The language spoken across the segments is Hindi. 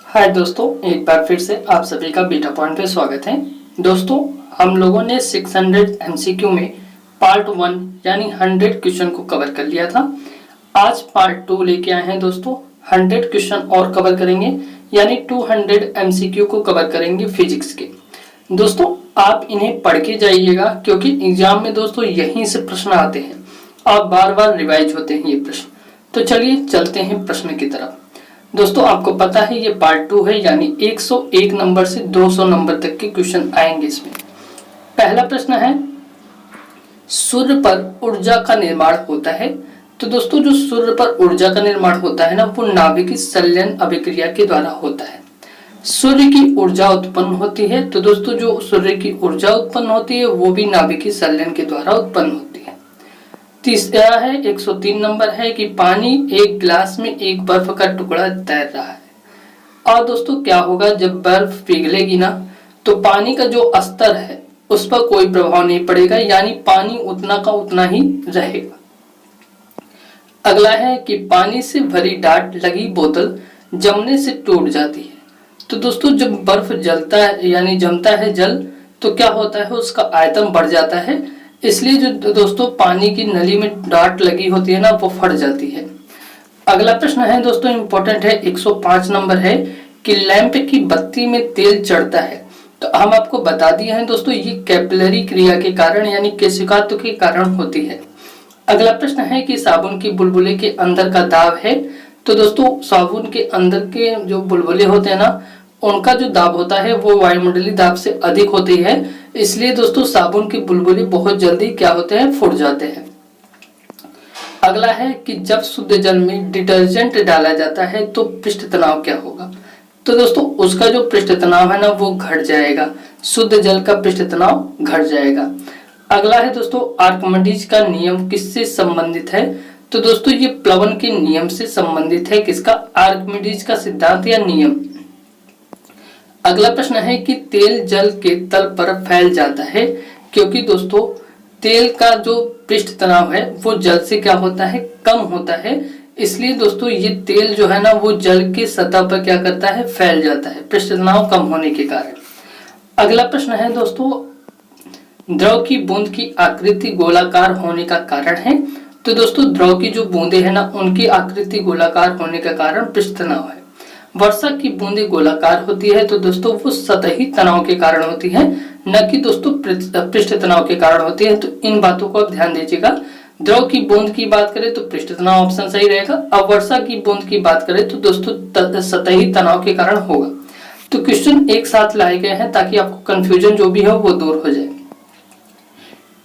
हाय दोस्तों, एक बार फिर से आप सभी का बीटा पॉइंट पे स्वागत है। दोस्तों, हम लोगों ने 600 एमसीक्यू में पार्ट 1 यानी 100 क्वेश्चन को कवर कर लिया था। आज पार्ट 2 लेके आए हैं दोस्तों। 100 क्वेश्चन और कवर करेंगे यानी 200 एमसीक्यू को कवर करेंगे फिजिक्स के। दोस्तों, आप इन्हें पढ़ के जाइएगा क्योंकि एग्जाम में दोस्तों यहीं से प्रश्न आते हैं। आप बार बार रिवाइज होते हैं ये प्रश्न। तो चलिए चलते हैं प्रश्न की तरफ। दोस्तों, आपको पता है ये पार्ट 2 है यानी 101 नंबर से 200 नंबर तक के क्वेश्चन आएंगे इसमें। पहला प्रश्न है, सूर्य पर ऊर्जा का निर्माण होता है। तो दोस्तों, जो सूर्य पर ऊर्जा का निर्माण होता है ना, वो नाभिकीय संलयन अभिक्रिया के द्वारा होता है। सूर्य की ऊर्जा उत्पन्न होती है। तो दोस्तों, जो सूर्य की ऊर्जा उत्पन्न होती है वो भी नाभिकीय संलयन के द्वारा उत्पन्न होती है। तीसरा है 103 नंबर है कि पानी एक गिलास में एक बर्फ का टुकड़ा तैर रहा है। और दोस्तों, क्या होगा जब बर्फ पिघलेगी ना, तो पानी का जो स्तर है उस पर कोई प्रभाव नहीं पड़ेगा, यानी पानी उतना का उतना ही रहेगा। अगला है कि पानी से भरी डाट लगी बोतल जमने से टूट जाती है। तो दोस्तों, जब बर्फ जलता है यानी जमता है जल, तो क्या होता है उसका आयतन बढ़ जाता है, इसलिए जो दोस्तों पानी की नली में डाट लगी होती है ना, वो फट जाती है। अगला प्रश्न है दोस्तों, इंपॉर्टेंट है, 105 नंबर है कि लैंप की बत्ती में तेल चढ़ता है। तो हम आपको बता दिए हैं दोस्तों, ये कैपिलरी क्रिया के कारण यानी केशिकात्व के कारण होती है। अगला प्रश्न है कि साबुन की बुलबुले के अंदर का दाब है। तो दोस्तों, साबुन के अंदर के जो बुलबुले होते हैं ना, उनका जो दाब होता है वो वायुमंडलीय दाब से अधिक होती है, इसलिए दोस्तों साबुन की बुलबुले बहुत जल्दी क्या होते हैं, फूट जाते हैं। अगला है कि जब शुद्ध जल में डिटर्जेंट डाला जाता है तो पृष्ठ तनाव क्या होगा। तो दोस्तों, उसका जो पृष्ठ तनाव है ना वो घट जाएगा, शुद्ध जल का पृष्ठ तनाव घट जाएगा। अगला है दोस्तों, आर्किमिडीज का नियम किससे संबंधित है। तो दोस्तों, ये प्लवन के नियम से संबंधित है। किसका? आर्किमिडीज का सिद्धांत या नियम। अगला प्रश्न है कि तेल जल के तल पर फैल जाता है, क्योंकि दोस्तों तेल का जो पृष्ठ तनाव है वो जल से क्या होता है, कम होता है, इसलिए दोस्तों ये तेल जो है ना वो जल के सतह पर क्या करता है, फैल जाता है, पृष्ठ तनाव कम होने के कारण। अगला प्रश्न है दोस्तों, द्रव की बूंद की आकृति गोलाकार होने का कारण है। तो दोस्तों, द्रव की जो बूंदे है ना उनकी आकृति गोलाकार होने का कारण पृष्ठ तनाव है। वर्षा की बूंदे गोलाकार होती है, तो दोस्तों वो सतही तनाव के कारण होती है, न कि दोस्तों पृष्ठ तनाव के कारण होती है। तो इन बातों को आप ध्यान दीजिएगा। द्रव की बूंद की बात करें तो पृष्ठ तनाव ऑप्शन सही रहेगा। अब वर्षा की बूंद की बात करें तो दोस्तों सतही तनाव के कारण होगा। तो क्वेश्चन एक साथ लाए गए हैं ताकि आपको कंफ्यूजन जो भी है वो दूर हो जाए।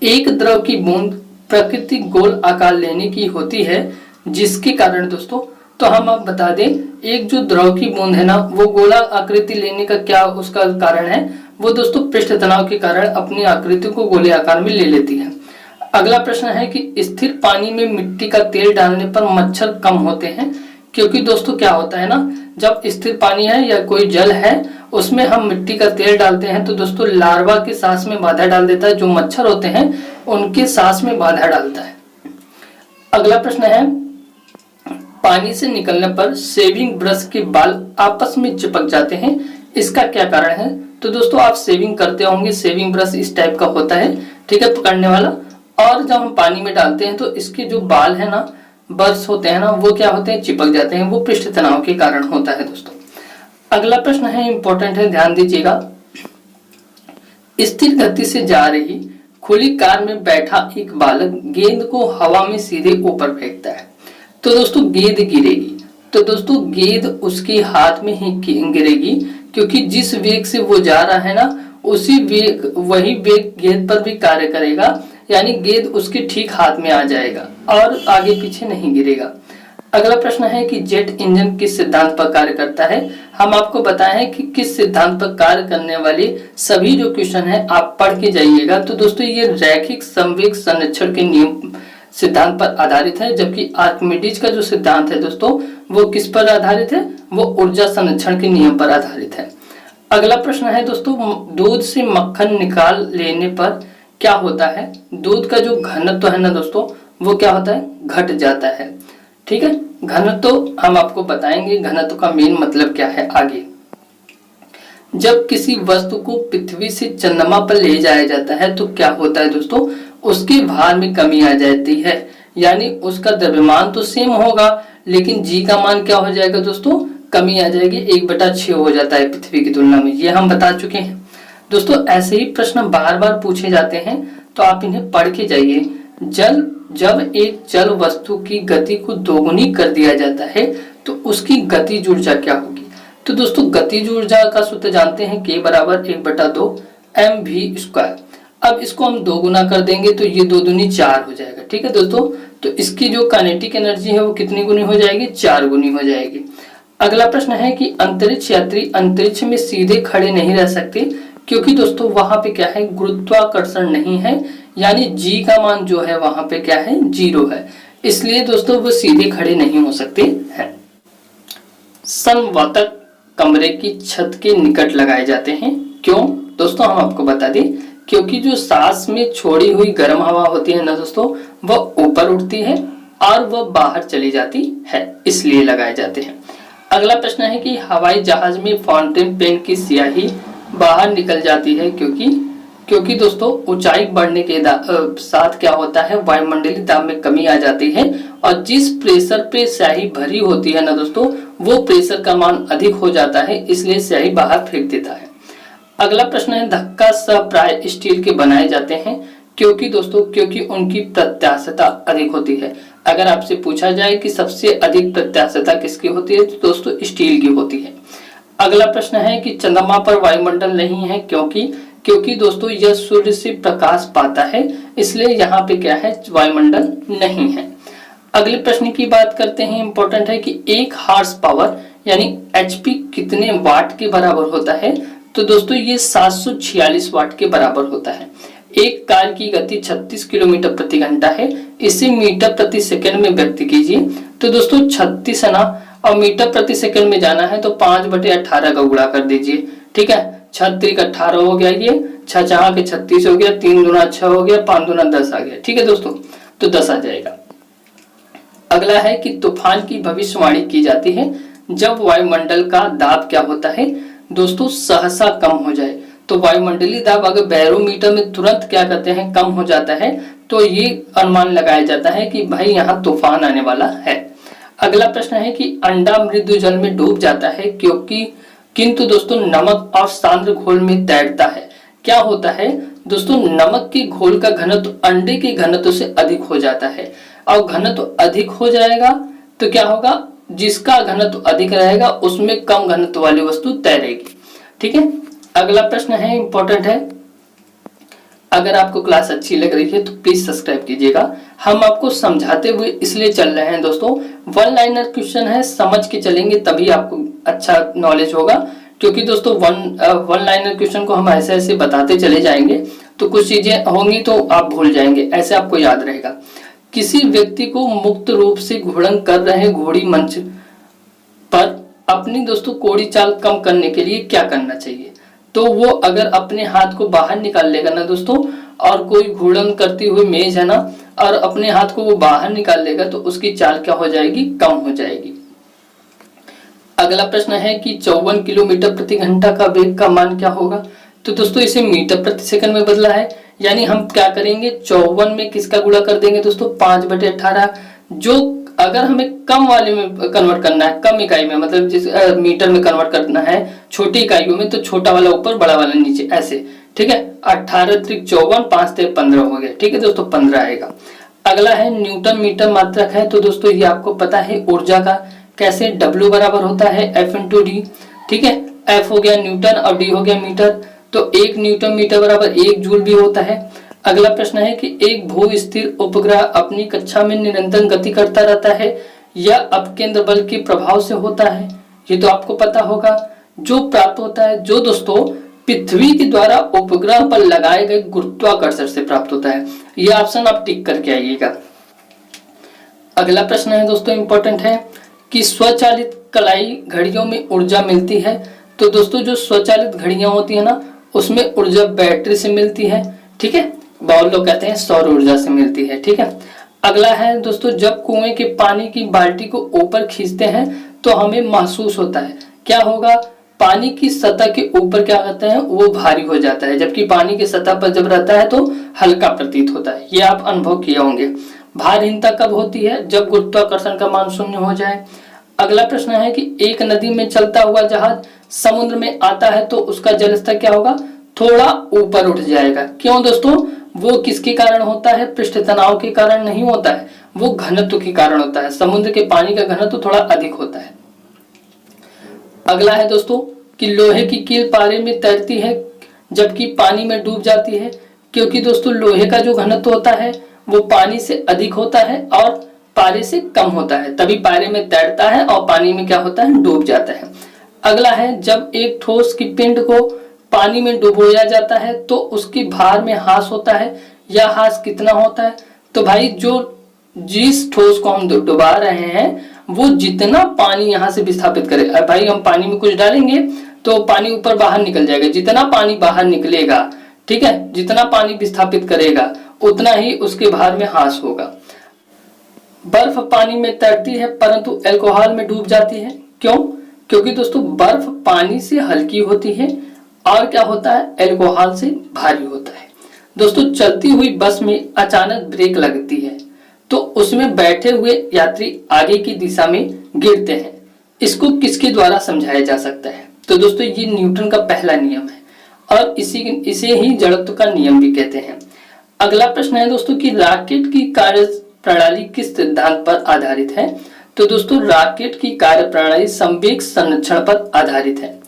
एक द्रव की बूंद प्रकृति गोल आकार लेने की होती है, जिसके कारण दोस्तों, तो हम आप बता दें, एक जो द्रव की बूंद है ना वो गोला आकृति लेने का क्या उसका कारण है, वो दोस्तों पृष्ठ तनाव के कारण अपनी आकृति को गोले आकार में ले लेती है। अगला प्रश्न है कि स्थिर पानी में मिट्टी का तेल डालने पर मच्छर कम होते हैं, क्योंकि दोस्तों क्या होता है ना, जब स्थिर पानी है या कोई जल है उसमें हम मिट्टी का तेल डालते हैं तो दोस्तों लार्वा के सांस में बाधा डाल देता है, जो मच्छर होते हैं उनके सांस में बाधा डालता है। अगला प्रश्न है, पानी से निकलने पर शेविंग ब्रश के बाल आपस में चिपक जाते हैं, इसका क्या कारण है। तो दोस्तों, आप शेविंग करते होंगे, शेविंग ब्रश इस टाइप का होता है, ठीक है, पकड़ने वाला, और जब हम पानी में डालते हैं तो इसके जो बाल है ना, ब्रश होते हैं ना, वो क्या होते हैं, चिपक जाते हैं, वो पृष्ठ तनाव के कारण होता है दोस्तों। अगला प्रश्न है, इंपॉर्टेंट है, ध्यान दीजिएगा। स्थिर गति से जा रही खुली कार में बैठा एक बालक गेंद को हवा में सीधे ऊपर फेंकता है। तो दोस्तों गेंद गिरेगी, तो दोस्तों गेंद उसके हाथ में ही गिरेगी, क्योंकि जिस वेग से वो जा रहा है ना उसी वेग वही वेग गेंद पर भी कार्य करेगा, यानी गेंद उसके ठीक हाथ में आ जाएगा और आगे पीछे नहीं गिरेगा। अगला प्रश्न है कि जेट इंजन किस सिद्धांत पर कार्य करता है। हम आपको बताएं हैं कि किस सिद्धांत पर कार्य करने वाले सभी जो क्वेश्चन है आप पढ़ के जाइएगा। तो दोस्तों ये रैखिक संवेग संरक्षण के नियम सिद्धांत पर आधारित है, जबकि आर्किमिडीज का जो सिद्धांत है दोस्तों वो किस पर आधारित है, वो ऊर्जा संरक्षण के नियम पर आधारित है। अगला प्रश्न है दोस्तों, दूध से मक्खन निकाल लेने पर क्या होता है। दूध का जो घनत्व है ना दोस्तों वो क्या होता है, घट जाता है, ठीक है। घनत्व हम आपको बताएंगे, घनत्व का मेन मतलब क्या है आगे। जब किसी वस्तु को पृथ्वी से चंद्रमा पर ले जाया जाता है तो क्या होता है दोस्तों, उसके भार में कमी आ जाती है, यानी उसका द्रव्यमान तो सेम होगा लेकिन जी का मान क्या हो जाएगा दोस्तों, कमी आ जाएगी, 1/6 हो जाता है पृथ्वी की तुलना में। ये हम बता चुके हैं दोस्तों। ऐसे ही प्रश्न बार बार पूछे जाते हैं तो आप इन्हें पढ़ के जाइए। जब एक जल वस्तु की गति को दोगुनी कर दिया जाता है तो उसकी गतिज ऊर्जा क्या होगी। तो दोस्तों गतिज ऊर्जा का सूत्र जानते हैं, K बराबर 1/2 mv²। अब इसको हम दोगुना कर देंगे तो ये 2 दूनी 4 हो जाएगा। ठीक है दोस्तों, तो इसकी जो काइनेटिक एनर्जी है वो कितनी गुनी हो जाएगी, 4 गुनी हो जाएगी। अगला प्रश्न है कि अंतरिक्ष यात्री अंतरिक्ष में सीधे खड़े नहीं रह सकते क्योंकि दोस्तों वहां पे क्या है, गुरुत्वाकर्षण नहीं है, यानी जी का मान जो है वहां पे क्या है, 0 है, इसलिए दोस्तों वो सीधे खड़े नहीं हो सकते हैं। संवातक कमरे की छत के निकट लगाए जाते हैं, क्यों दोस्तों हम आपको बता दें, क्योंकि जो सांस में छोड़ी हुई गर्म हवा होती है ना दोस्तों, वह ऊपर उठती है और वह बाहर चली जाती है, इसलिए लगाए जाते हैं। अगला प्रश्न है कि हवाई जहाज में फाउंटेन पेन की स्याही बाहर निकल जाती है क्योंकि दोस्तों ऊंचाई बढ़ने के साथ क्या होता है, वायुमंडलीय दाब में कमी आ जाती है और जिस प्रेशर पे स्याही भरी होती है ना दोस्तों, वो प्रेशर का मान अधिक हो जाता है, इसलिए स्याही बाहर फेंक देता है। अगला प्रश्न है धक्का सह प्राय स्टील के बनाए जाते हैं क्योंकि उनकी प्रत्यास्थता अधिक होती है। अगर आपसे पूछा जाए कि सबसे अधिक प्रत्यास्थता किसकी होती है तो दोस्तों स्टील की होती है। अगला प्रश्न है कि चंद्रमा पर वायुमंडल नहीं है क्योंकि दोस्तों यह सूर्य से प्रकाश पाता है, इसलिए यहाँ पे क्या है, वायुमंडल नहीं है। अगले प्रश्न की बात करते हैं, इंपॉर्टेंट है कि 1 हॉर्स पावर यानी HP कितने वाट के बराबर होता है। तो दोस्तों ये 746 वाट के बराबर होता है। एक कार की गति 36 किलोमीटर प्रति घंटा है, इसे मीटर प्रति सेकंड में व्यक्त कीजिए। तो दोस्तों 36 है ना, और मीटर प्रति सेकंड में जाना है तो 5/18 का गुणा कर दीजिए। ठीक है, 6 × 18 हो गया, ये 6 × 36 हो गया, 3 × 6 हो गया, 5 × 10 आ गया। ठीक है दोस्तों, तो 10 आ जाएगा। अगला है कि तूफान की भविष्यवाणी की जाती है जब वायुमंडल का दाब क्या होता है दोस्तों, सहसा कम हो जाए। तो वायुमंडलीय दाब अगर बैरोमीटर में तुरंत क्या करते हैं, कम हो जाता है, तो ये अनुमान लगाया जाता है कि भाई यहाँ तूफान आने वाला है। अगला प्रश्न है कि अंडा मृदु जल में डूब जाता है किंतु दोस्तों नमक और सांद्र घोल में तैरता है। क्या होता है दोस्तों, नमक के घोल का घनत्व अंडे के घनत्व से अधिक हो जाता है, और घनत्व अधिक हो जाएगा तो क्या होगा, जिसका घनत्व अधिक रहेगा उसमें कम घनत्व वाली वस्तु तैरेगी। ठीक है, अगला प्रश्न है, इंपॉर्टेंट है। अगर आपको क्लास अच्छी लग रही है तो प्लीज सब्सक्राइब कीजिएगा। हम आपको समझाते हुए इसलिए चल रहे हैं दोस्तों, 1 लाइनर क्वेश्चन है, समझ के चलेंगे तभी आपको अच्छा नॉलेज होगा, क्योंकि दोस्तों 1 लाइनर क्वेश्चन को हम ऐसे ऐसे बताते चले जाएंगे तो कुछ चीजें होंगी तो आप भूल जाएंगे, ऐसे आपको याद रहेगा। किसी व्यक्ति को मुक्त रूप से घोड़न कर रहे घोड़ी मंच पर अपनी दोस्तों कोड़ी चाल कम करने के लिए क्या करना चाहिए। तो वो अगर अपने हाथ को बाहर निकाल लेगा ना दोस्तों, और कोई घूर्णन करती हुई मेज है ना, और अपने हाथ को वो बाहर निकाल लेगा तो उसकी चाल क्या हो जाएगी, कम हो जाएगी। अगला प्रश्न है कि 54 किलोमीटर प्रति घंटा का वेग का मान क्या होगा। तो दोस्तों इसे मीटर प्रति सेकंड में बदला है, यानी हम क्या करेंगे, 54 में किसका गुणा कर देंगे दोस्तों, 5/18। जो अगर हमें कम वाले में कन्वर्ट करना है, कम इकाई में, मतलब जिस मीटर में कन्वर्ट करना है छोटी इकाइयों में, तो छोटा वाला ऊपर बड़ा वाला नीचे, ऐसे। ठीक है, 18 × 54, 5 × 15 हो गया। ठीक है दोस्तों, 15 आएगा। अगला है न्यूटन मीटर मात्रक है, तो दोस्तों ये आपको पता है ऊर्जा का, कैसे, W बराबर होता है F × D। ठीक है, F हो गया न्यूटन और D हो गया मीटर, तो 1 न्यूटन मीटर बराबर 1 जूल भी होता है। अगला प्रश्न है कि एक भू स्थिर उपग्रह अपनी कक्षा में निरंतर गति करता रहता है, यह अपकेंद्र बल के प्रभाव से होता है। ये तो आपको पता होगा, जो प्राप्त होता है, जो दोस्तों पृथ्वी के द्वारा उपग्रह पर लगाए गए गुरुत्वाकर्षण से प्राप्त होता है। यह ऑप्शन आप टिक करके आइएगा। अगला प्रश्न है दोस्तों, इंपॉर्टेंट है कि स्वचालित कलाई घड़ियों में ऊर्जा मिलती है। तो दोस्तों जो स्वचालित घड़ियां होती है ना, उसमें ऊर्जा बैटरी से मिलती है। ठीक है, बहुत लोग कहते हैं सौर ऊर्जा से मिलती है। ठीक है, अगला है दोस्तों, जब कुएं के पानी की बाल्टी को ऊपर खींचते हैं तो हमें महसूस होता है, क्या होगा, पानी की सतह के ऊपर क्या कहते हैं, वो भारी हो जाता है, जबकि पानी की सतह पर जब रहता है तो हल्का प्रतीत होता है। ये आप अनुभव किए होंगे। भारहीनता कब होती है, जब गुरुत्वाकर्षण का मान शून्य हो जाए। अगला प्रश्न है कि एक नदी में चलता हुआ जहाज समुद्र में आता है तो उसका जलस्तर क्या होगा, थोड़ा ऊपर उठ जाएगा। क्यों दोस्तों, वो किसके कारण होता है, पृष्ठ तनाव के कारण नहीं होता है, वो घनत्व के कारण होता है। समुद्र के पानी का घनत्व थोड़ा अधिक होता है। अगला है दोस्तों कि लोहे की कील पारे में तैरती है जबकि पानी में डूब जाती है, क्योंकि दोस्तों लोहे का जो घनत्व होता है वो पानी से अधिक होता है और पारे से कम होता है, तभी पारे में तैरता है और पानी में क्या होता है, डूब जाता है। अगला है जब एक ठोस की पिंड को पानी में डुबोया जाता है तो उसके भार में ह्रास होता है। यह ह्रास कितना होता है, तो भाई जो जिस ठोस को हम डुबा रहे हैं वो जितना पानी यहाँ से विस्थापित करे, भाई हम पानी में कुछ डालेंगे तो पानी ऊपर बाहर निकल जाएगा, जितना पानी बाहर निकलेगा, ठीक है, जितना पानी विस्थापित करेगा उतना ही उसके भार में ह्रास होगा। बर्फ पानी में तैरती है परंतु अल्कोहल में डूब जाती है। क्यों, क्योंकि दोस्तों बर्फ पानी से हल्की होती है और क्या होता है, अल्कोहल से भारी होता है। दोस्तों चलती हुई बस में अचानक ब्रेक लगती है तो उसमें बैठे हुए यात्री आगे की दिशा में गिरते हैं। इसको किसके द्वारा समझाया जा सकता है, तो दोस्तों ये न्यूटन का पहला नियम है और इसे ही जड़त्व का नियम भी कहते हैं। अगला प्रश्न है दोस्तों कि रॉकेट की कार्य प्रणाली किस सिद्धांत पर आधारित है, तो दोस्तों रॉकेट की कार्य प्रणाली संवेग संरक्षण पर आधारित है।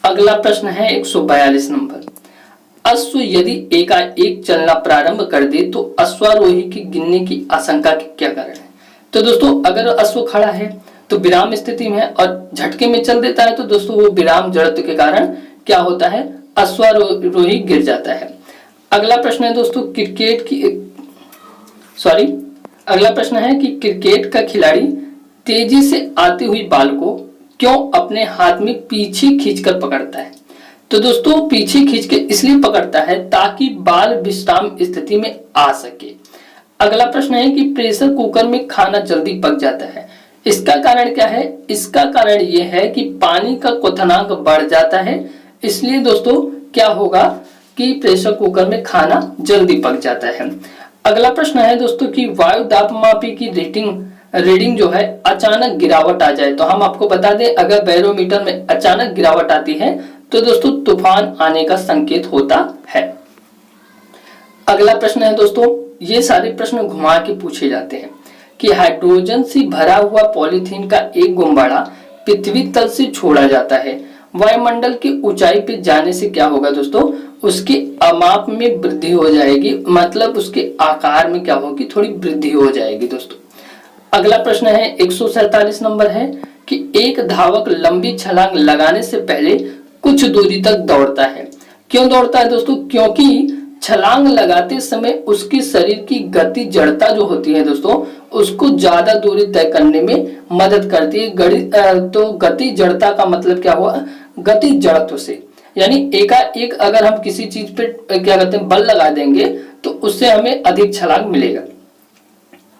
अगला प्रश्न है 142 नंबर, अश्व यदि एकाएक चलना प्रारंभ कर दे तो अश्वारोही की गिरने की आशंका के क्या कारण है। तो दोस्तों अगर अश्व खड़ा है तो विराम स्थिति में है और झटके में चल देता है तो दोस्तों वो विराम जड़त्व के कारण क्या होता है, अश्वारोही गिर जाता है। अगला प्रश्न है दोस्तों अगला प्रश्न है कि क्रिकेट का खिलाड़ी तेजी से आती हुई बॉल को क्यों अपने हाथ में पीछे खींचकर पकड़ता है, तो दोस्तों पीछे खींच के इसलिए पकड़ता है ताकि बॉल विश्राम स्थिति में आ सके। अगला प्रश्न है कि प्रेशर कुकर में खाना जल्दी पक जाता है, इसका कारण क्या है, इसका कारण यह है कि पानी का क्वथनांक बढ़ जाता है, इसलिए दोस्तों क्या होगा कि प्रेशर कुकर में खाना जल्दी पक जाता है। अगला प्रश्न है दोस्तों कि वायु दाबमापी की रीडिंग जो है अचानक गिरावट आ जाए, तो हम आपको बता दें अगर बैरोमीटर में अचानक गिरावट आती है तो दोस्तों तूफान आने का संकेत होता है। अगला प्रश्न है दोस्तों, ये सारे प्रश्न घुमा के पूछे जाते हैं कि हाइड्रोजन से भरा हुआ पॉलीथीन का एक गुब्बारा पृथ्वी तल से छोड़ा जाता है, वायुमंडल की ऊंचाई पे जाने से क्या होगा दोस्तों, उसके अमाप में वृद्धि हो जाएगी, मतलब उसके आकार में क्या होगी, थोड़ी वृद्धि हो जाएगी दोस्तों। अगला प्रश्न है 147 नंबर है कि एक धावक लंबी छलांग लगाने से पहले कुछ दूरी तक दौड़ता है। क्यों दौड़ता है दोस्तों, क्योंकि छलांग लगाते समय उसके शरीर की गति जड़ता जो होती है दोस्तों उसको ज्यादा दूरी तय करने में मदद करती है। तो गति जड़ता का मतलब क्या हुआ, गति जड़त्व से, यानी एकाएक अगर हम किसी चीज पे क्या कहते हैं बल लगा देंगे तो उससे हमें अधिक छलांग मिलेगा।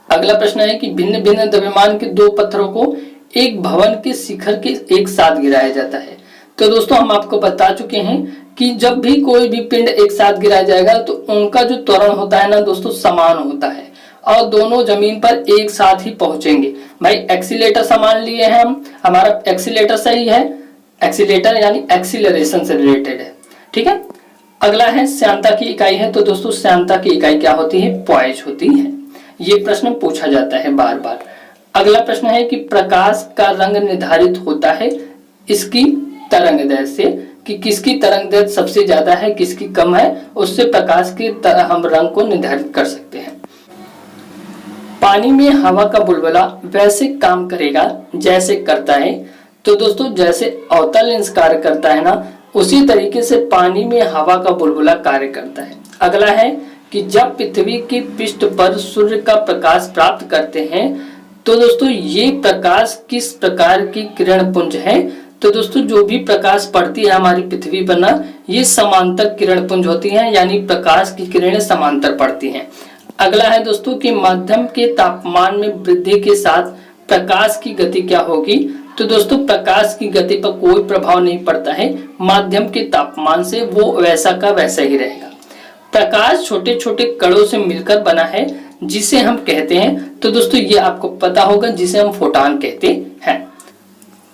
अगला प्रश्न है कि भिन्न भिन्न द्रव्यमान के दो पत्थरों को एक भवन के शिखर के एक साथ गिराया जाता है। तो दोस्तों हम आपको बता चुके हैं कि जब भी कोई भी पिंड एक साथ गिराया जाएगा तो उनका जो त्वरण होता है ना दोस्तों समान होता है और दोनों जमीन पर एक साथ ही पहुंचेंगे। भाई एक्सीलेटर समान लिए हैं हम, हमारा एक्सीलेटर सही है, एक्सीलेटर यानी एक्सीलरेशन से रिलेटेड है, ठीक है। अगला है श्यानता की इकाई है, तो दोस्तों श्यानता की इकाई क्या होती है, पॉइज होती है। ये प्रश्न पूछा जाता है बार बार। अगला प्रश्न है कि प्रकाश का रंग निर्धारित होता है इसकी तरंग दैर्ध्य से, कि किसकी तरंग दैर्ध्य सबसे ज्यादा है किसकी कम है, उससे प्रकाश के हम रंग को निर्धारित कर सकते हैं। पानी में हवा का बुलबुला वैसे काम करेगा जैसे करता है, तो दोस्तों जैसे अवतल लेंस कार्य करता है ना उसी तरीके से पानी में हवा का बुलबुला कार्य करता है। अगला है कि जब पृथ्वी के पृष्ठ पर सूर्य का प्रकाश प्राप्त करते हैं तो दोस्तों ये प्रकाश किस प्रकार की किरण पुंज है, तो दोस्तों जो भी प्रकाश पड़ती है हमारी पृथ्वी पर ना ये समांतर किरण पुंज होती हैं, यानी प्रकाश की किरणें समांतर पड़ती हैं। अगला है दोस्तों कि माध्यम के तापमान में वृद्धि के साथ प्रकाश की गति क्या होगी, तो दोस्तों प्रकाश की गति पर कोई प्रभाव नहीं पड़ता है, माध्यम के तापमान से वो वैसा का वैसा ही रहेगा। प्रकाश छोटे छोटे कणों से मिलकर बना है जिसे हम कहते हैं, तो दोस्तों ये आपको पता होगा, जिसे हम फोटॉन कहते हैं।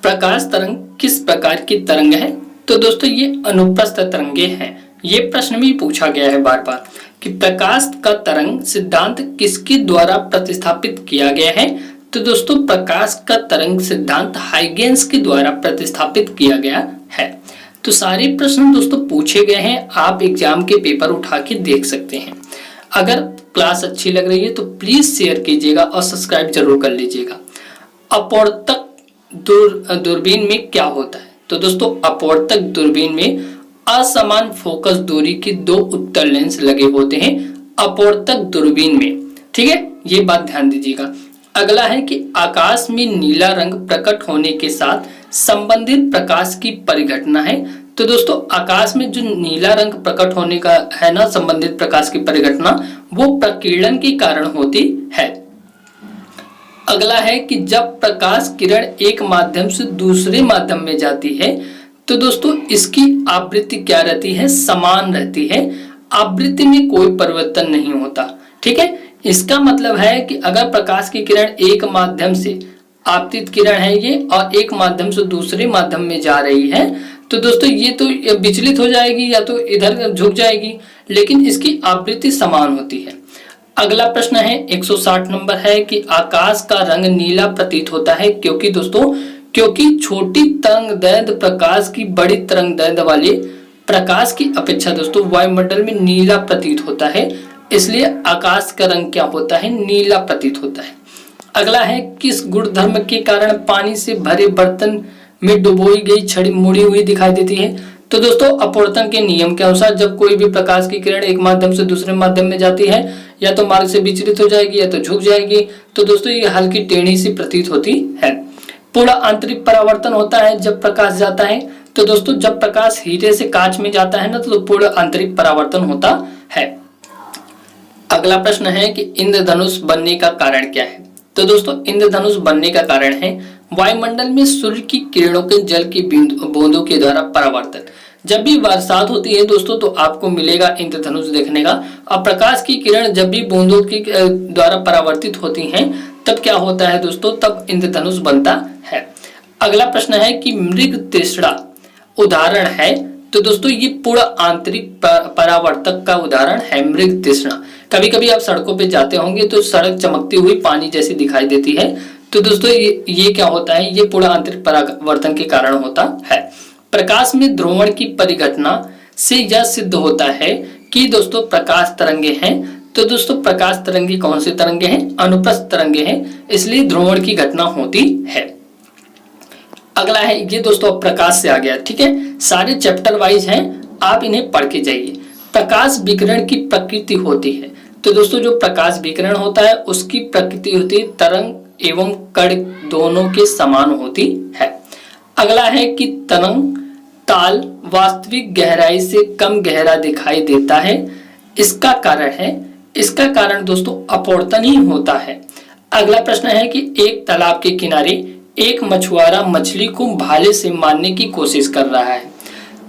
प्रकाश तरंग किस प्रकार की तरंग है? तो दोस्तों ये अनुप्रस्थ तरंगे हैं। ये प्रश्न भी पूछा गया है बार बार कि प्रकाश का तरंग सिद्धांत किसके द्वारा प्रतिस्थापित किया गया है? तो दोस्तों प्रकाश का तरंग सिद्धांत हाइगेंस के द्वारा प्रतिस्थापित किया गया है। तो सारे प्रश्न दोस्तों पूछे गए हैं, आप एग्जाम के पेपर उठा के देख सकते हैं। अगर क्लास अच्छी लग रही है तो प्लीज शेयर कीजिएगा और सब्सक्राइब जरूर कर लीजिएगा। अपवर्तक दूरबीन में क्या होता है? तो दोस्तों अपवर्तक दूरबीन में असमान फोकस दूरी की 2 उत्तल लेंस लगे होते हैं अपवर्तक दूरबीन में, ठीक है, ये बात ध्यान दीजिएगा। अगला है कि आकाश में नीला रंग प्रकट होने के साथ संबंधित प्रकाश की परिघटना है। तो दोस्तों आकाश में जो नीला रंग प्रकट होने का है ना, संबंधित प्रकाश की परिघटना, वो प्रकीर्णन के कारण होती है। अगला है कि जब प्रकाश किरण एक माध्यम से दूसरे माध्यम में जाती है तो दोस्तों इसकी आवृत्ति क्या रहती है? समान रहती है, आवृत्ति में कोई परिवर्तन नहीं होता, ठीक है। इसका मतलब है कि अगर प्रकाश की किरण एक माध्यम से, आपतित किरण है ये, और एक माध्यम से दूसरे माध्यम में जा रही है, तो दोस्तों ये तो विचलित हो जाएगी या तो इधर झुक जाएगी, लेकिन इसकी आवृत्ति समान होती है। अगला प्रश्न है 160 नंबर है कि आकाश का रंग नीला प्रतीत होता है क्योंकि दोस्तों क्योंकि छोटी तरंगदैर्घ्य प्रकाश की बड़ी तरंगदैर्घ्य वाले प्रकाश की अपेक्षा दोस्तों वायुमंडल में नीला प्रतीत होता है, इसलिए आकाश का रंग क्या होता है? नीला प्रतीत होता है। अगला है किस गुणधर्म के कारण पानी से भरे बर्तन में डुबोई गई छड़ी मुड़ी हुई दिखाई देती है? तो दोस्तों अपवर्तन के नियम के अनुसार जब कोई भी प्रकाश की किरण एक माध्यम से दूसरे माध्यम में जाती है, या तो मार्ग से विचलित हो जाएगी या तो झुक जाएगी, तो दोस्तों ये हल्की टेढ़ी सी प्रतीत होती है। पूर्ण आंतरिक परावर्तन होता है जब प्रकाश जाता है। तो दोस्तों जब प्रकाश हीरे से कांच में जाता है ना, तो पूर्ण आंतरिक परावर्तन होता है। अगला प्रश्न है कि इंद्रधनुष बनने का कारण क्या है? तो दोस्तों इंद्रधनुष बनने का कारण है वायुमंडल में सूर्य की किरणों के जल की बूंदों के द्वारा परावर्तन। जब भी बरसात होती है दोस्तों तो आपको मिलेगा इंद्रधनुष देखने का, और प्रकाश की किरण जब भी बूंदों के द्वारा परावर्तित होती हैं तब क्या होता है दोस्तों? तब इंद्रधनुष बनता है। अगला प्रश्न है कि मृग तृष्णा उदाहरण है? तो दोस्तों ये पूर्ण आंतरिक परावर्तक का उदाहरण है मृग तृष्णा। कभी कभी आप सड़कों पे जाते होंगे तो सड़क चमकती हुई पानी जैसी दिखाई देती है, तो दोस्तों ये क्या होता है? ये पूर्ण आंतरिक परावर्तन के कारण होता है। प्रकाश में ध्रुवण की परिघटना से यह सिद्ध होता है कि दोस्तों प्रकाश तरंगे हैं। तो दोस्तों प्रकाश तरंगे कौन से तरंगे हैं? अनुप्रस्थ तरंगे हैं, इसलिए ध्रुवण की घटना होती है। अगला है ये दोस्तों प्रकाश से आ गया, ठीक है, सारे चैप्टर वाइज हैं, आप इन्हें पढ़ के जाइए। प्रकाश विकिरण की प्रकृति होती है। तो दोस्तों जो प्रकाश विकिरण होता है उसकी प्रकृति होती है तरंग एवं कण दोनों के समान होती है। अगला है कि तरंग ताल वास्तविक गहराई से कम गहरा दिखाई देता है, इसका कारण है, इसका कारण दोस्तों अपवर्तन ही होता है। अगला प्रश्न है कि एक तालाब के किनारे एक मछुआरा मछली को भाले से मारने की कोशिश कर रहा है,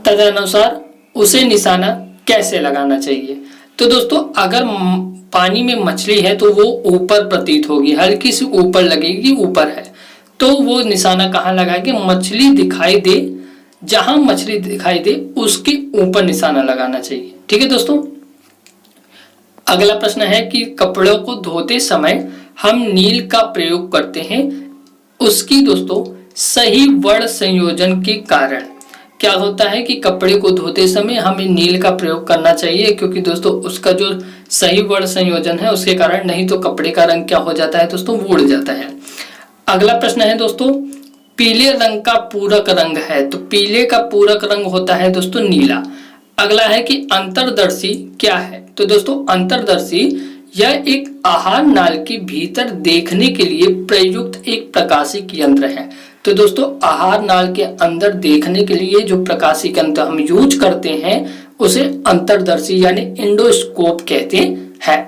तदनुसार उसे निशाना कैसे लगाना चाहिए? तो दोस्तों अगर पानी में मछली है तो वो ऊपर प्रतीत होगी, हल्की सी ऊपर लगेगी, ऊपर है तो वो निशाना कहाँ लगाएंगे? मछली दिखाई दे, जहां मछली दिखाई दे उसके ऊपर निशाना लगाना चाहिए, ठीक है दोस्तों। अगला प्रश्न है कि कपड़ों को धोते समय हम नील का प्रयोग करते हैं, उसकी दोस्तों सही वर्ण संयोजन के कारण क्या होता है कि कपड़े को धोते समय हमें नील का प्रयोग करना चाहिए, क्योंकि दोस्तों उसका जो सही वर्ण संयोजन है उसके कारण, नहीं तो कपड़े का रंग क्या हो जाता है दोस्तों? उड़ जाता है। अगला प्रश्न है दोस्तों पीले रंग का पूरक रंग है, तो पीले का पूरक रंग होता है दोस्तों नीला। अगला है कि अंतर्दर्शी क्या है? तो दोस्तों अंतर्दर्शी यह एक आहार नाल के भीतर देखने के लिए प्रयुक्त एक प्रकाशिक यंत्र है। तो दोस्तों आहार नाल के अंदर देखने के लिए जो प्रकाशिक यंत्र हम यूज करते हैं उसे अंतर्दर्शी यानी इंडोस्कोप कहते हैं।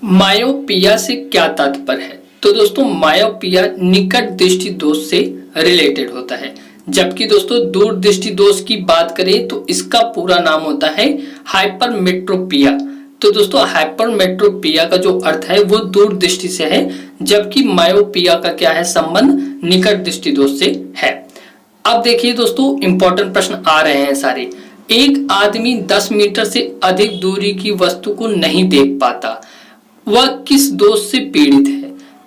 मायोपिया से क्या तात्पर्य है? तो दोस्तों मायोपिया निकट दृष्टि दोष से रिलेटेड होता है, जबकि दोस्तों दूर दृष्टि दोष की बात करें तो इसका पूरा नाम होता है हाइपरमेट्रोपिया। तो दोस्तों हाइपरमेट्रोपिया का जो अर्थ है वो दूर दृष्टि से है, जबकि मायोपिया का क्या है संबंध निकट दृष्टि दोष से है। अब देखिए दोस्तों इंपॉर्टेंट प्रश्न आ रहे हैं सारे। एक आदमी 10 मीटर से अधिक दूरी की वस्तु को नहीं देख पाता, वह किस दोष से पीड़ित है?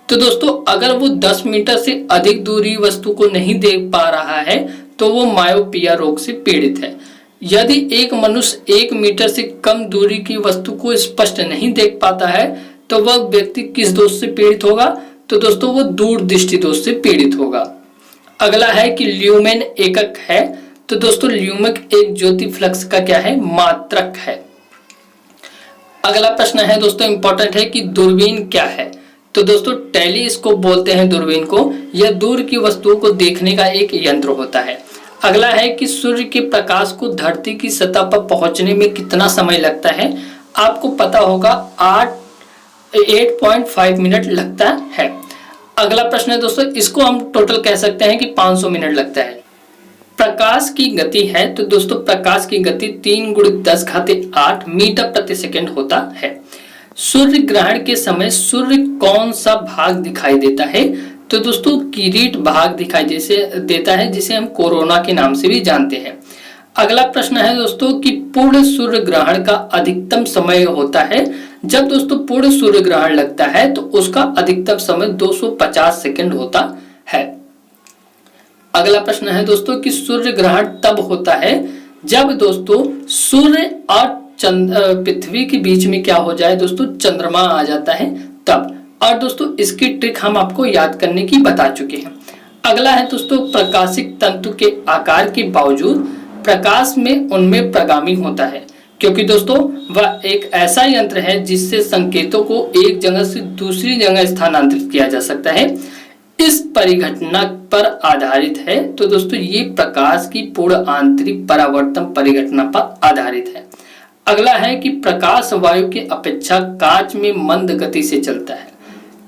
तो दोस्तों अगर वो 10 मीटर से अधिक दूरी वस्तु को नहीं देख पा रहा है तो वो मायोपिया रोग से पीड़ित है। यदि एक मनुष्य 1 मीटर से कम दूरी की वस्तु को स्पष्ट नहीं देख पाता है तो वह व्यक्ति किस दोष से पीड़ित होगा? तो दोस्तों वो दूर दृष्टि दोष से पीड़ित होगा। अगला है कि ल्यूमेन एकक है, तो दोस्तों ल्यूमेक एक ज्योति फ्लक्स का क्या है मात्रक है। अगला प्रश्न है दोस्तों इंपॉर्टेंट है कि दूरबीन क्या है? तो दोस्तों टेलीस्कोप बोलते हैं दूरबीन को। यह दूर की वस्तुओं को देखने का एक यंत्र होता है। अगला है कि सूर्य के प्रकाश को धरती की सतह पर पहुंचने में कितना समय लगता है? आपको पता होगा 8.5 मिनट लगता है। अगला प्रश्न है दोस्तों, इसको हम टोटल कह सकते हैं कि 500 मिनट लगता है। प्रकाश की गति है, तो दोस्तों प्रकाश की गति 3 × 10⁸ मीटर प्रति सेकंड होता है। सूर्य ग्रहण के समय सूर्य कौन सा भाग दिखाई देता है? तो दोस्तों किरीट भाग दिखाई देता है, जिसे हम कोरोना के नाम से भी जानते हैं। अगला प्रश्न है दोस्तों कि पूर्ण सूर्य ग्रहण का अधिकतम समय होता है। जब दोस्तों पूर्ण सूर्य ग्रहण लगता है तो उसका अधिकतम समय 250 सेकंड होता है। अगला प्रश्न है दोस्तों कि सूर्य ग्रहण तब होता है जब दोस्तों सूर्य और पृथ्वी के बीच में क्या हो जाए दोस्तों, चंद्रमा आ जाता है तब। और दोस्तों इसकी ट्रिक हम आपको याद करने की बता चुके हैं। अगला है दोस्तों प्रकाशिक तंतु के आकार के बावजूद प्रकाश में उनमें प्रगामी होता है, क्योंकि दोस्तों वह एक ऐसा यंत्र है जिससे संकेतों को एक जगह से दूसरी जगह स्थानांतरित किया जा सकता है। इस परिघटना पर आधारित है, तो दोस्तों ये प्रकाश की पूर्ण आंतरिक परावर्तन परिघटना पर आधारित है। अगला है कि प्रकाश वायु की अपेक्षा कांच में मंद गति से चलता है,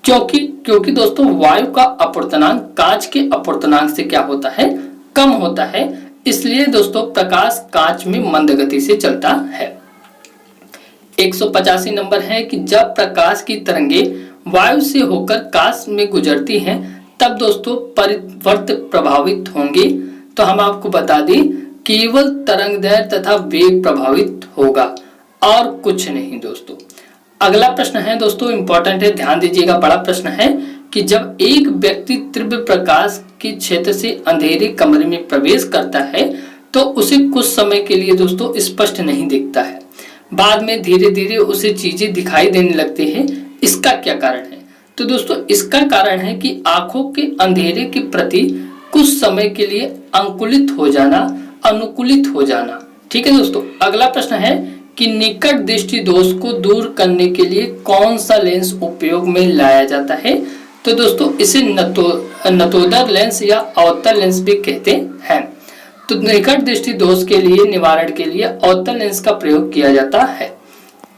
क्योंकि दोस्तों वायु का अपवर्तनांक कांच के अपवर्तनांक से क्या होता है, कम होता है। इसलिए दोस्तों प्रकाश कांच में मंद गति से चलता है। 185 नंबर है कि जब प्रकाश की तरंगे वायु से होकर कांच में गुजरती हैं तब दोस्तों परिवर्त प्रभावित होंगे। तो हम आपको बता दें केवल तरंगदैर्घ्य तथा वेग प्रभावित होगा और कुछ नहीं दोस्तों। अगला प्रश्न है दोस्तों इंपॉर्टेंट है, ध्यान दीजिएगा, बड़ा प्रश्न है कि जब एक व्यक्ति तीव्र प्रकाश के क्षेत्र से अंधेरे कमरे में प्रवेश करता है तो उसे कुछ समय के लिए दोस्तों स्पष्ट नहीं दिखता है, बाद में धीरे धीरे उसे चीजें दिखाई देने लगती हैं। इसका क्या कारण है? तो दोस्तों इसका कारण है कि आंखों के अंधेरे के प्रति कुछ समय के लिए अनुकूलित हो जाना। ठीक है दोस्तों। अगला प्रश्न है कि निकट दृष्टि दोष को दूर करने के लिए कौन सा लेंस उपयोग में लाया जाता है? तो दोस्तों इसे नतोदर लेंस या अवतल लेंस भी कहते हैं। तो निकट दृष्टि दोष के लिए निवारण के लिए अवतल लेंस का प्रयोग किया जाता है।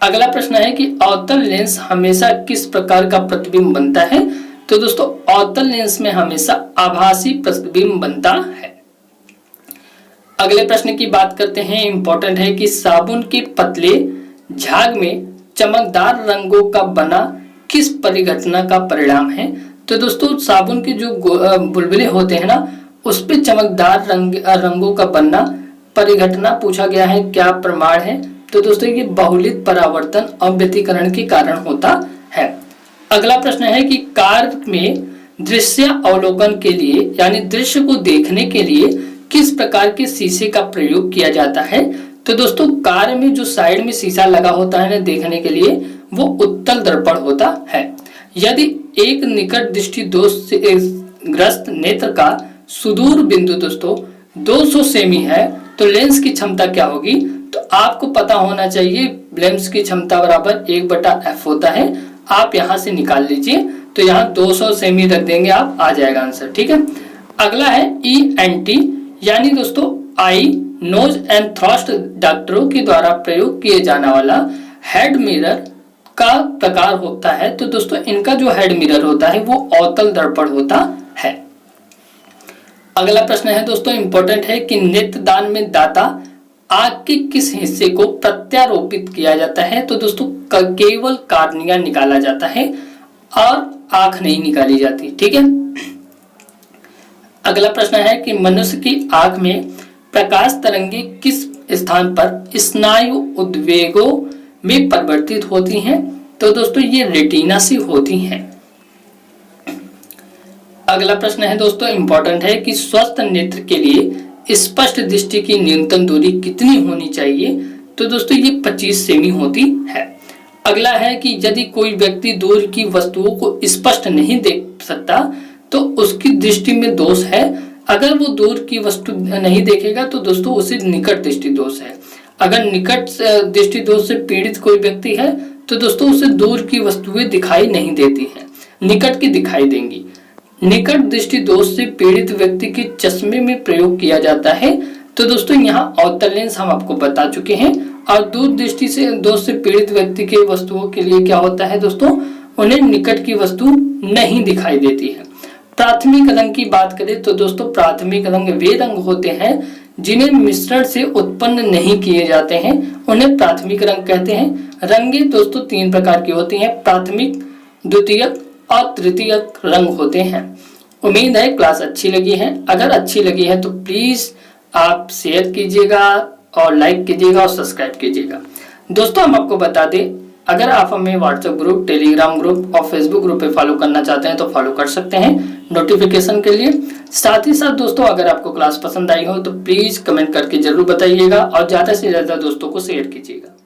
अगला प्रश्न है कि अवतल लेंस हमेशा किस प्रकार का प्रतिबिंब बनता है? तो दोस्तों अवतल लेंस में हमेशा आभासी प्रतिबिंब बनता है। अगले प्रश्न की बात करते हैं, इंपॉर्टेंट है कि साबुन के पतले झाग में चमकदार रंगों का बना किस परिघटना का परिणाम है? तो दोस्तों साबुन के जो बुलबुले होते हैं ना, उस पे चमकदार रंगों का बनना परिघटना पूछा गया है, क्या प्रमाण है? तो दोस्तों ये बहुलित परावर्तन और व्यतिकरण के कारण होता है। अगला प्रश्न है कि कार में दृश्य अवलोकन के लिए यानी दृश्य को देखने के लिए किस प्रकार के शीशे का प्रयोग किया जाता है? तो दोस्तों कार में जो साइड में शीशा लगा होता है ना देखने के लिए, वो उत्तल दर्पण होता है। यदि एक निकट दृष्टि दोष से ग्रस्त नेत्र का सुदूर बिंदु दोस्तों 200 सेमी है तो लेंस की क्षमता क्या होगी? तो आपको पता होना चाहिए लेंस की क्षमता बराबर 1/f होता है। आप यहां से निकाल लीजिए, तो यहाँ 200 सेमी रख देंगे आप, आ जाएगा आंसर। ठीक है। अगला है ENT यानी दोस्तों आई नोज एंड थ्रस्ट डॉक्टरों के द्वारा प्रयोग किए जाने वाला हेड मिरर का प्रकार होता है तो दोस्तों इनका जो हेड मिरर होता है वो अवतल दर्पण होता है। अगला प्रश्न है दोस्तों, इंपॉर्टेंट है कि नेत्रदान में दाता आंख के किस हिस्से को प्रत्यारोपित किया जाता है? तो दोस्तों केवल कार्निया निकाला जाता है और आंख नहीं निकाली जाती। ठीक है। अगला प्रश्न है कि मनुष्य की आंख में प्रकाश तरंगे किस स्थान पर स्नायु उद्वेगों में परिवर्तित होती हैं? तो दोस्तों ये रेटिना से होती हैं। अगला प्रश्न है दोस्तों, इंपॉर्टेंट है कि स्वस्थ नेत्र के लिए स्पष्ट दृष्टि की न्यूनतम दूरी कितनी होनी चाहिए? तो दोस्तों ये 25 सेमी होती है। अगला है कि यदि कोई व्यक्ति दूर की वस्तुओं को स्पष्ट नहीं देख सकता तो उसकी दृष्टि में दोष है। अगर वो दूर की वस्तु नहीं देखेगा तो दोस्तों उसे निकट दृष्टि दोष है। अगर निकट दृष्टि दोष से पीड़ित कोई व्यक्ति है तो दोस्तों उसे दूर की वस्तुएं दिखाई नहीं देती हैं, निकट की दिखाई देंगी। निकट दृष्टि दोष से पीड़ित व्यक्ति के चश्मे में प्रयोग किया जाता है। तो दोस्तों यहाँ अवतल लेंस हम आपको बता चुके हैं। और दूर दृष्टि से दोष से पीड़ित व्यक्ति के वस्तुओं के लिए क्या होता है दोस्तों, उन्हें निकट की वस्तु नहीं दिखाई देती है। प्राथमिक रंग की बात करें तो दोस्तों प्राथमिक रंग वे रंग होते हैं जिन्हें मिश्रण से उत्पन्न नहीं किए जाते हैं, उन्हें प्राथमिक रंग कहते हैं। रंगे दोस्तों 3 प्रकार की होती हैं, प्राथमिक, द्वितीयक और तृतीयक रंग होते हैं। उम्मीद है क्लास अच्छी लगी है। अगर अच्छी लगी है तो प्लीज आप शेयर कीजिएगा और लाइक कीजिएगा और सब्सक्राइब कीजिएगा। दोस्तों हम आपको बता दें, अगर आप हमें व्हाट्सएप ग्रुप, टेलीग्राम ग्रुप और फेसबुक ग्रुप पे फॉलो करना चाहते हैं तो फॉलो कर सकते हैं नोटिफिकेशन के लिए। साथ ही साथ दोस्तों अगर आपको क्लास पसंद आई हो तो प्लीज कमेंट करके जरूर बताइएगा और ज्यादा से ज्यादा दोस्तों को शेयर कीजिएगा।